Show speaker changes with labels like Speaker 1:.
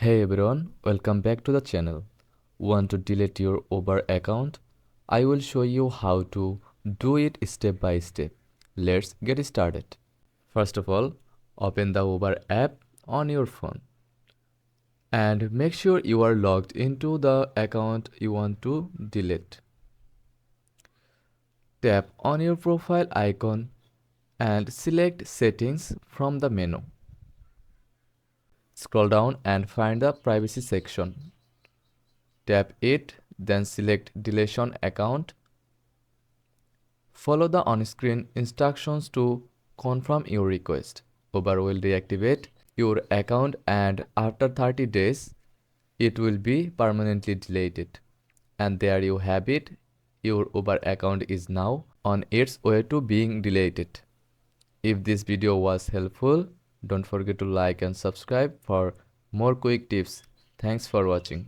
Speaker 1: Hey everyone, welcome back to the channel. Want to delete your Uber account? I will show you how to do it step by step. Let's get started. First of all, open the Uber app on your phone and make sure you are logged into the account you want to delete. Tap on your profile icon and select Settings from the menu. Scroll down and find the Privacy section. Tap it, then select Deletion Account. Follow the on-screen instructions to confirm your request. Uber will deactivate your account and after 30 days, it will be permanently deleted. And there you have it. Your Uber account is now on its way to being deleted. If this video was helpful, don't forget to like and subscribe for more quick tips. Thanks for watching.